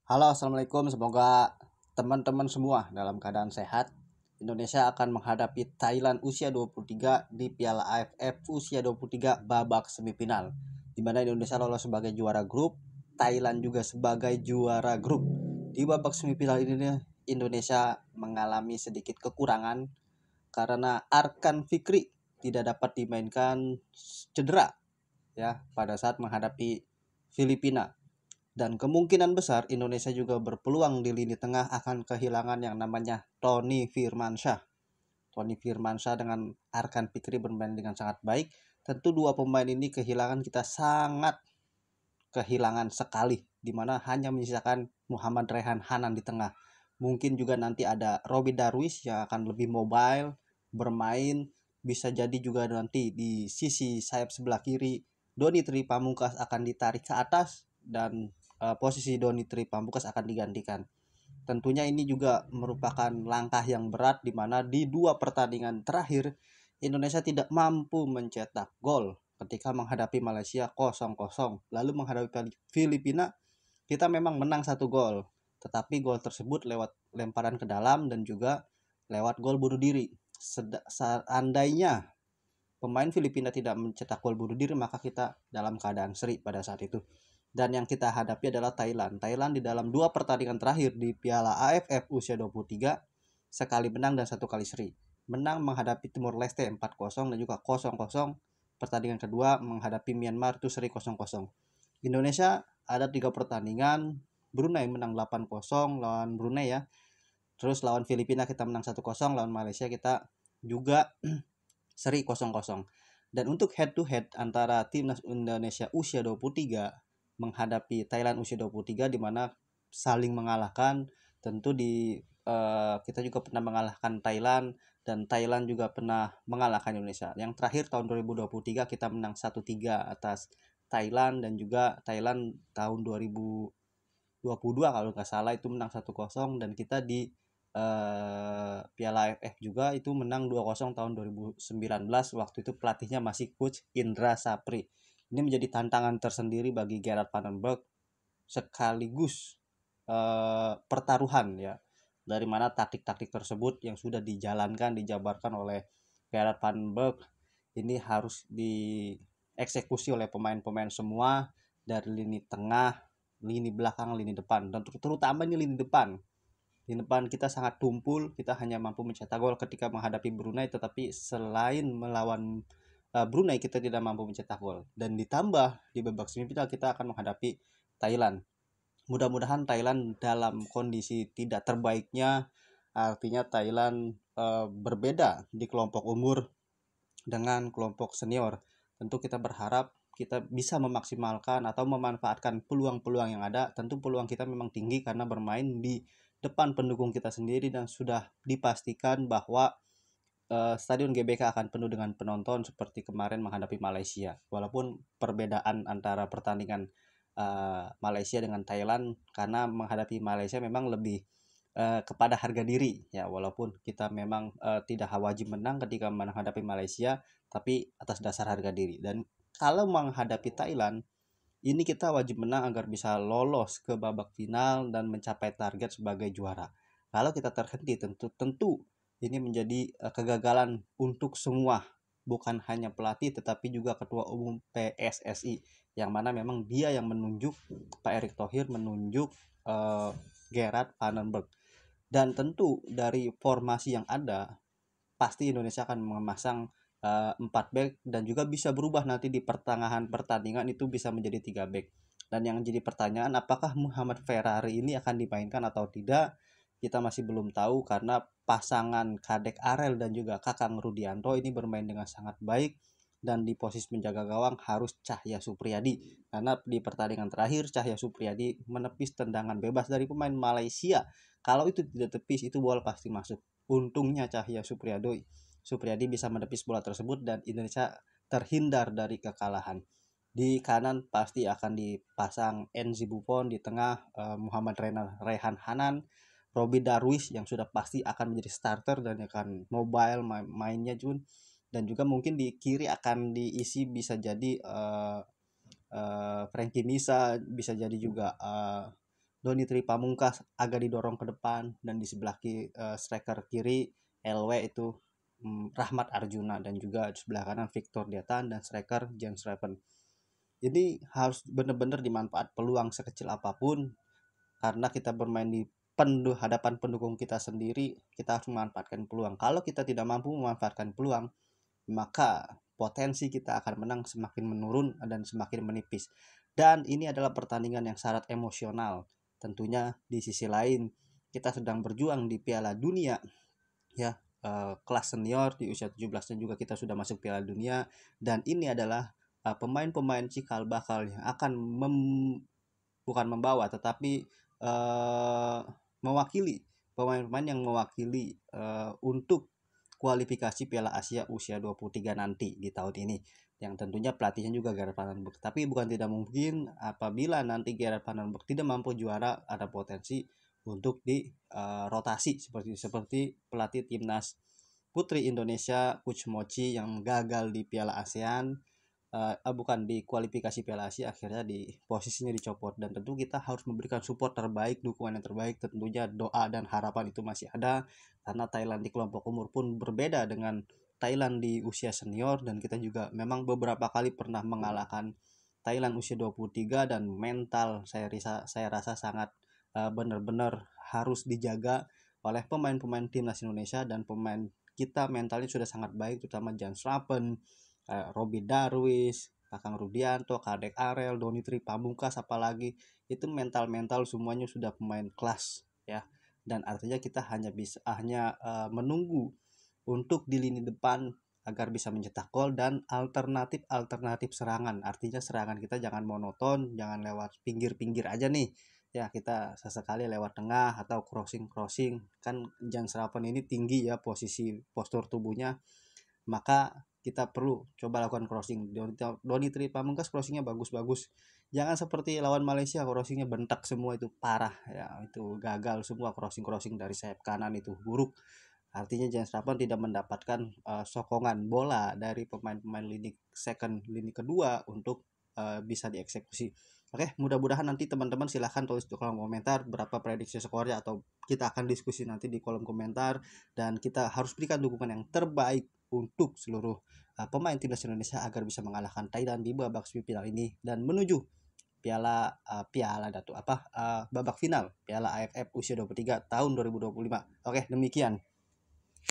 Halo, assalamualaikum. Semoga teman-teman semua dalam keadaan sehat. Indonesia akan menghadapi Thailand usia 23 di Piala AFF usia 23 babak semifinal, di mana Indonesia lolos sebagai juara grup, Thailand juga sebagai juara grup. Di babak semifinal ini Indonesia mengalami sedikit kekurangan karena Arkan Fikri tidak dapat dimainkan cedera ya pada saat menghadapi Filipina, dan kemungkinan besar Indonesia juga berpeluang di lini tengah akan kehilangan yang namanya Tony Firmansyah. Tony Firmansyah dengan Arkan Fikri bermain dengan sangat baik. Tentu dua pemain ini kita sangat kehilangan sekali, di mana hanya menyisakan Muhammad Rehan Hanan di tengah. Mungkin juga nanti ada Robby Darwish yang akan lebih mobile bermain. Bisa jadi juga nanti di sisi sayap sebelah kiri Doni Tri Pamungkas akan ditarik ke atas, dan posisi Doni Tri Pamungkas akan digantikan. Tentunya ini juga merupakan langkah yang berat, di mana di dua pertandingan terakhir Indonesia tidak mampu mencetak gol ketika menghadapi Malaysia 0-0. Lalu menghadapi Filipina kita memang menang 1 gol, tetapi gol tersebut lewat lemparan ke dalam dan juga lewat gol bunuh diri. Seandainya pemain Filipina tidak mencetak gol bunuh diri, maka kita dalam keadaan seri pada saat itu. Dan yang kita hadapi adalah Thailand. Thailand di dalam dua pertandingan terakhir di Piala AFF usia 23 sekali menang dan satu kali seri. Menang menghadapi Timor Leste 4-0 dan juga 0-0. Pertandingan kedua menghadapi Myanmar itu seri 0-0. Indonesia ada 3 pertandingan. Brunei menang 8-0 lawan Brunei ya. Terus lawan Filipina kita menang 1-0, lawan Malaysia kita juga seri 0-0. Dan untuk head to head antara timnas Indonesia usia 23 menghadapi Thailand usia 23, di mana saling mengalahkan. Tentu kita juga pernah mengalahkan Thailand, dan Thailand juga pernah mengalahkan Indonesia. Yang terakhir tahun 2023 kita menang 1-3 atas Thailand, dan juga Thailand tahun 2022 kalau nggak salah itu menang 1-0, dan kita di Piala AFF juga itu menang 2-0 tahun 2019. Waktu itu pelatihnya masih coach Indra Sapri. Ini menjadi tantangan tersendiri bagi Gerard Vandenberg, sekaligus pertaruhan ya, dari mana taktik-taktik tersebut yang sudah dijabarkan oleh Gerard Vandenberg ini harus dieksekusi oleh pemain-pemain semua, dari lini tengah, lini belakang, lini depan, dan terutama ini lini depan. Di depan kita sangat tumpul, kita hanya mampu mencetak gol ketika menghadapi Brunei, tetapi selain melawan Brunei kita tidak mampu mencetak gol. Dan ditambah di babak semifinal kita akan menghadapi Thailand. Mudah-mudahan Thailand dalam kondisi tidak terbaiknya, artinya Thailand berbeda di kelompok umur dengan kelompok senior. Tentu kita berharap kita bisa memaksimalkan atau memanfaatkan peluang-peluang yang ada. Tentu peluang kita memang tinggi karena bermain di depan pendukung kita sendiri, dan sudah dipastikan bahwa Stadion GBK akan penuh dengan penonton seperti kemarin menghadapi Malaysia. Walaupun perbedaan antara pertandingan Malaysia dengan Thailand, karena menghadapi Malaysia memang lebih kepada harga diri ya, walaupun kita memang tidak wajib menang ketika menghadapi Malaysia, tapi atas dasar harga diri. Dan kalau menghadapi Thailand ini kita wajib menang agar bisa lolos ke babak final dan mencapai target sebagai juara. Kalau kita terhenti, tentu ini menjadi kegagalan untuk semua, bukan hanya pelatih tetapi juga ketua umum PSSI, yang mana memang dia yang menunjuk, Pak Erick Thohir menunjuk Gerard Vandenberg. Dan tentu dari formasi yang ada pasti Indonesia akan memasang 4 back, dan juga bisa berubah nanti di pertengahan pertandingan itu bisa menjadi 3 back. Dan yang jadi pertanyaan, apakah Muhammad Ferrari ini akan dimainkan atau tidak, kita masih belum tahu, karena pasangan Kadek Arel dan juga Kakang Rudianto ini bermain dengan sangat baik, dan di posisi menjaga gawang harus Cahya Supriyadi, karena di pertandingan terakhir Cahya Supriyadi menepis tendangan bebas dari pemain Malaysia. Kalau itu tidak tepis, itu bola pasti masuk. Untungnya Cahya Supriyadi bisa menepis bola tersebut, dan Indonesia terhindar dari kekalahan. Di kanan pasti akan dipasang Enzi Buffon, di tengah Muhammad Rehan Hanan, Robby Darwish yang sudah pasti akan menjadi starter dan akan mobile mainnya Jun. Dan juga mungkin di kiri akan diisi, bisa jadi Frankie Misa, bisa jadi juga Donitri Pamungkas agak didorong ke depan, dan di sebelah striker kiri LW itu Rahmat Arjuna, dan juga di sebelah kanan Victor Diatan dan striker James Raven. Jadi harus benar-benar dimanfaat peluang sekecil apapun, karena kita bermain di hadapan pendukung kita sendiri, kita harus memanfaatkan peluang. Kalau kita tidak mampu memanfaatkan peluang, maka potensi kita akan menang semakin menurun dan semakin menipis. Dan ini adalah pertandingan yang syarat emosional. Tentunya di sisi lain kita sedang berjuang di Piala Dunia, ya, kelas senior di usia 17-nya juga kita sudah masuk Piala Dunia, dan ini adalah pemain-pemain cikal bakal yang akan bukan membawa, tetapi mewakili, pemain-pemain yang mewakili untuk kualifikasi Piala Asia usia 23 nanti di tahun ini, yang tentunya pelatihnya juga Gerard Van den Berg. Tapi bukan tidak mungkin apabila nanti Gerard Van den Berg tidak mampu juara, ada potensi untuk di rotasi seperti pelatih timnas putri Indonesia Coach Mochi yang gagal di Piala ASEAN, bukan di kualifikasi Piala Asia, akhirnya di posisinya dicopot. Dan tentu kita harus memberikan support terbaik, dukungan yang terbaik, tentunya doa dan harapan itu masih ada, karena Thailand di kelompok umur pun berbeda dengan Thailand di usia senior, dan kita juga memang beberapa kali pernah mengalahkan Thailand usia 23, dan mental saya rasa sangat benar-benar harus dijaga oleh pemain-pemain timnas Indonesia, dan pemain kita mentalnya sudah sangat baik, terutama Jan Slaven, Robby Darwis, Kakang Rudianto, Kadek Arel, Donitri Pamungkas, apalagi itu mental-mental semuanya sudah pemain kelas, ya. Dan artinya kita hanya menunggu untuk di lini depan agar bisa mencetak gol dan alternatif serangan. Artinya serangan kita jangan monoton, jangan lewat pinggir-pinggir aja nih. Ya, kita sesekali lewat tengah atau crossing. Kan Jan Slaven ini tinggi ya postur tubuhnya, maka kita perlu coba lakukan crossing. Donitri Pamungkas crossingnya bagus-bagus, jangan seperti lawan Malaysia crossingnya bentak semua, itu parah ya, itu gagal semua crossing dari sayap kanan, itu buruk. Artinya James Rapon tidak mendapatkan sokongan bola dari pemain-pemain lini kedua untuk bisa dieksekusi. Oke, mudah-mudahan nanti teman-teman silahkan tulis di kolom komentar berapa prediksi skornya, atau kita akan diskusi nanti di kolom komentar, dan kita harus berikan dukungan yang terbaik untuk seluruh pemain timnas Indonesia agar bisa mengalahkan Thailand di babak semifinal ini dan menuju babak final Piala AFF usia 23 tahun 2025. Oke, demikian.